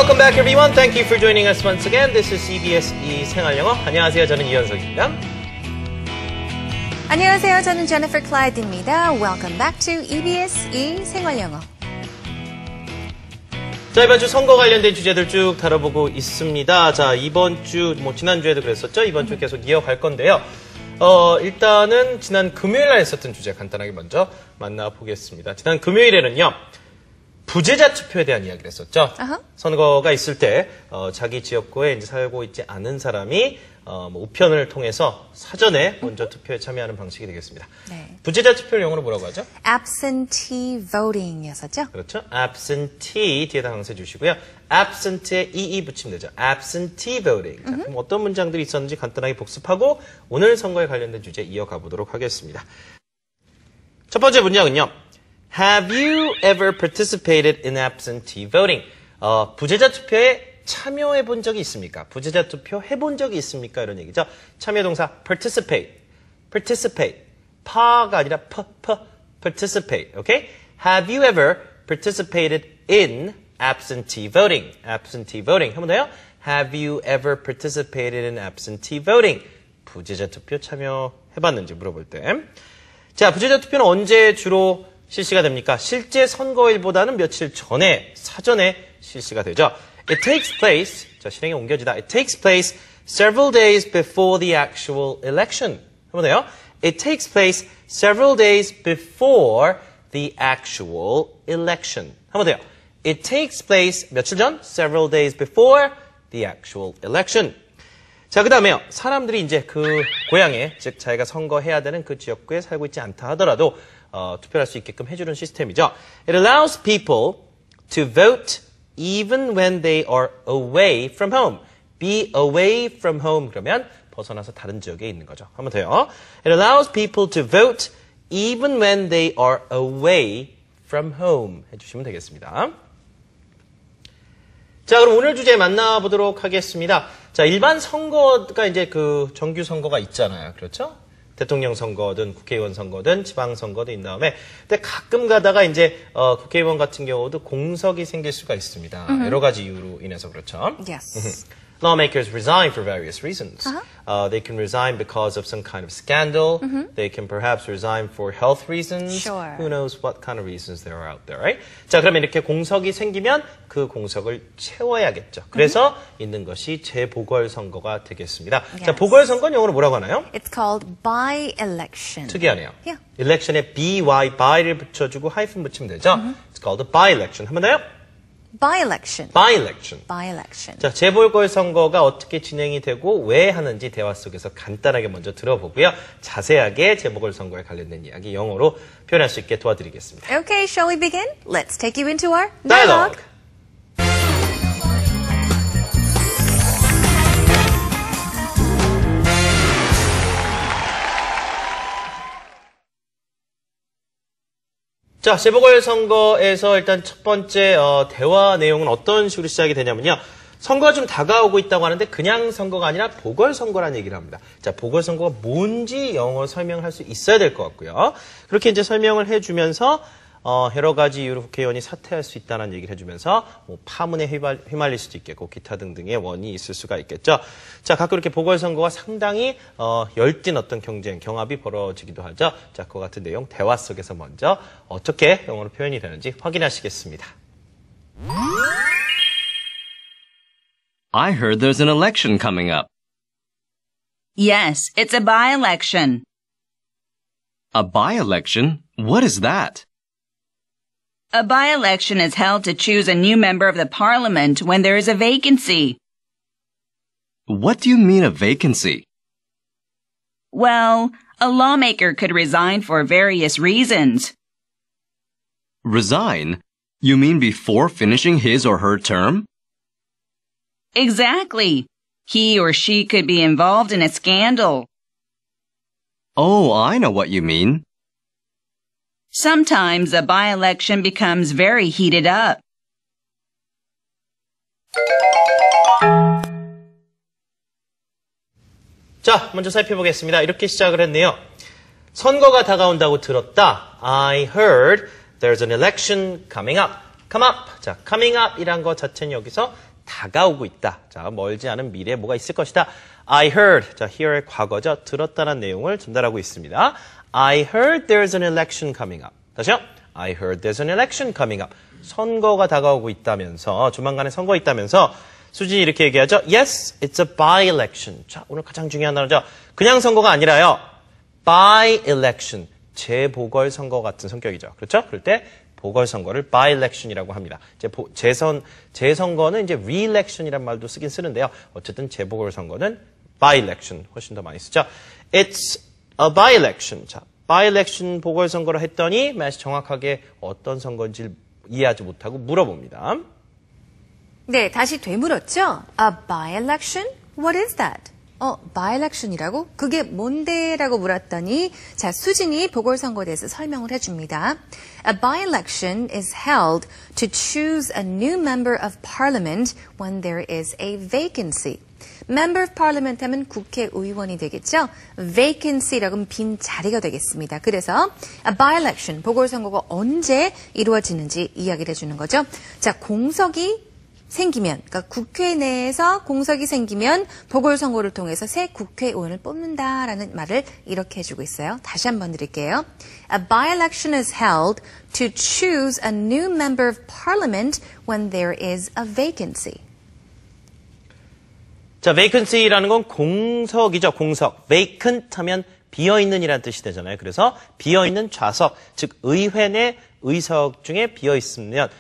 welcome back everyone. Thank you for joining us once again. This is CBS 생활영어. 안녕하세요. 저는 이현석입니다. 안녕하세요. 저는 제니퍼 클라이드입니다. Welcome back to EBS 생활영어. 자, 이번 주 선거 관련된 주제들 쭉 다뤄보고 있습니다. 자, 이번 주, 지난주에도 그랬었죠? 이번 주 계속 이어갈 건데요. 일단은 지난 금요일 날 있었던 주제 간단하게 먼저 만나보겠습니다. 지난 금요일에는요, 부재자 투표에 대한 이야기를 했었죠. 선거가 있을 때, 자기 지역구에 이제 살고 있지 않은 사람이, 우편을 통해서 사전에 먼저 투표에 참여하는 방식이 되겠습니다. 네. 부재자 투표를 영어로 뭐라고 하죠? absentee voting이었었죠? 그렇죠. absentee 뒤에다 강세 주시고요. absent에 EE 붙이면 되죠. absentee voting. 자, 그럼 어떤 문장들이 있었는지 간단하게 복습하고 오늘 선거에 관련된 주제 이어가 보도록 하겠습니다. 첫 번째 문장은요. Have you ever participated in absentee voting? 부재자 투표에 참여해 본 적이 있습니까? 부재자 투표 해본 적이 있습니까? 이런 얘기죠. 참여 동사 participate, participate. 파가 아니라 participate. Okay? Have you ever participated in absentee voting? absentee voting. 한 번 더요. Have you ever participated in absentee voting? 부재자 투표 참여해봤는지 물어볼 때. 자, 부재자 투표는 언제 주로 실시가 됩니까? 실제 선거일보다는 며칠 전에, 사전에 실시가 되죠. It takes place, 자, 실행에 옮겨지다. It takes place several days before the actual election. 한번 더요. It takes place several days before the actual election. 한번 더요. It takes place 며칠 전? Several days before the actual election. 자, 그 다음에요. 사람들이 이제 그 고향에, 즉 자기가 선거해야 되는 그 지역구에 살고 있지 않다 하더라도 투표할 수 있게끔 해주는 시스템이죠. It allows people to vote even when they are away from home. Be away from home 그러면 벗어나서 다른 지역에 있는 거죠. 한 번 더요. It allows people to vote even when they are away from home. 해주시면 되겠습니다. 자, 그럼 오늘 주제 만나보도록 하겠습니다. 자, 일반 선거가 이제 그 정규 선거가 있잖아요. 그렇죠? 대통령 선거든 국회의원 선거든 지방 선거도 있는 다음에 근데 가끔 가다가 이제 국회의원 같은 경우도 공석이 생길 수가 있습니다. 여러 가지 이유로 인해서 그렇죠. Yes. Lawmakers resign for various reasons. They can resign because of some kind of scandal. They can perhaps resign for health reasons. Sure. Who knows what kind of reasons there are out there, right? 자, 그러면 이렇게 공석이 생기면 그 공석을 채워야겠죠. 그래서 있는 것이 재보궐선거가 되겠습니다. Yes. 자, 보궐선거는 영어로 뭐라고 하나요? It's called by-election. 특이하네요. Yeah. election에 by, by를 붙여주고 하이픈 붙이면 되죠. It's called a by-election. 한 번 더요. By-election. by-election. By-election. 자, 재보궐선거가 어떻게 진행이 되고 왜 하는지 대화 속에서 간단하게 먼저 들어보고요. 자세하게 재보궐선거에 관련된 이야기 영어로 표현할 수 있게 도와드리겠습니다. Okay, shall we begin? Let's take you into our Dialogue. 자, 재보궐선거에서 일단 첫 번째 대화 내용은 어떤 식으로 시작이 되냐면요. 선거가 좀 다가오고 있다고 하는데 그냥 선거가 아니라 보궐선거라는 얘기를 합니다. 자, 보궐선거가 뭔지 영어로 설명할 수 있어야 될 것 같고요. 그렇게 이제 설명을 해주면서 여러 가지 이유로 국회의원이 사퇴할 수 있다는 얘기를 해주면서 파문에 휘말릴 수도 있겠고 기타 등등의 원인이 있을 수가 있겠죠. 자, 가끔 이렇게 보궐선거가 상당히 열띤 어떤 경쟁, 경합이 벌어지기도 하죠. 자, 그와 같은 내용 대화 속에서 먼저 어떻게 영어로 표현이 되는지 확인하시겠습니다. I heard there's an election coming up. Yes, it's a by-election. A by-election? What is that? A by-election is held to choose a new member of the parliament when there is a vacancy. What do you mean a vacancy? Well, a lawmaker could resign for various reasons. Resign? You mean before finishing his or her term? Exactly. He or she could be involved in a scandal. Oh, I know what you mean. Sometimes a by-election becomes very heated up. 자, 먼저 살펴보겠습니다. 이렇게 시작을 했네요. 선거가 다가온다고 들었다. I heard there's an election coming up. come up. 자, coming up 이란 것 자체는 여기서 다가오고 있다. 자, 멀지 않은 미래에 뭐가 있을 것이다. I heard. 자, hear의 과거죠. 들었다는 내용을 전달하고 있습니다. I heard there's an election coming up. 다시요. I heard there's an election coming up. 선거가 다가오고 있다면서, 조만간에 선거 있다면서, 수진이 이렇게 얘기하죠. Yes, it's a by-election. 자, 오늘 가장 중요한 단어죠. 그냥 선거가 아니라요. by-election. 재보궐선거 같은 성격이죠. 그렇죠? 그럴 때 보궐선거를 by-election이라고 합니다. 재선거는 이제 re-election이란 말도 쓰긴 쓰는데요. 어쨌든 재보궐선거는 by-election 훨씬 더 많이 쓰죠. It's a by-election. 자, by-election 보궐선거를 했더니 마치 정확하게 어떤 선거인지 이해하지 못하고 물어봅니다. 네, 다시 되물었죠? A by-election? What is that? by-election이라고? 그게 뭔데? 라고 물었더니 자, 수진이 보궐선거에 대해서 설명을 해줍니다. A by-election is held to choose a new member of parliament when there is a vacancy. Member of Parliament 하면 국회의원이 되겠죠? Vacancy라고 하면 빈 자리가 되겠습니다. 그래서 a by-election, 보궐선거가 언제 이루어지는지 이야기를 해주는 거죠. 자, 공석이 생기면, 그러니까 국회 내에서 공석이 생기면 보궐선거를 통해서 새 국회의원을 뽑는다라는 말을 이렇게 해주고 있어요. 다시 한번 드릴게요. A by-election is held to choose a new member of parliament when there is a vacancy. 자, vacancy라는 건 공석이죠, 공석. vacant 하면 비어있는이라는 뜻이 되잖아요. 그래서 비어있는 좌석, 즉 의회 내 의석 중에 비어있으면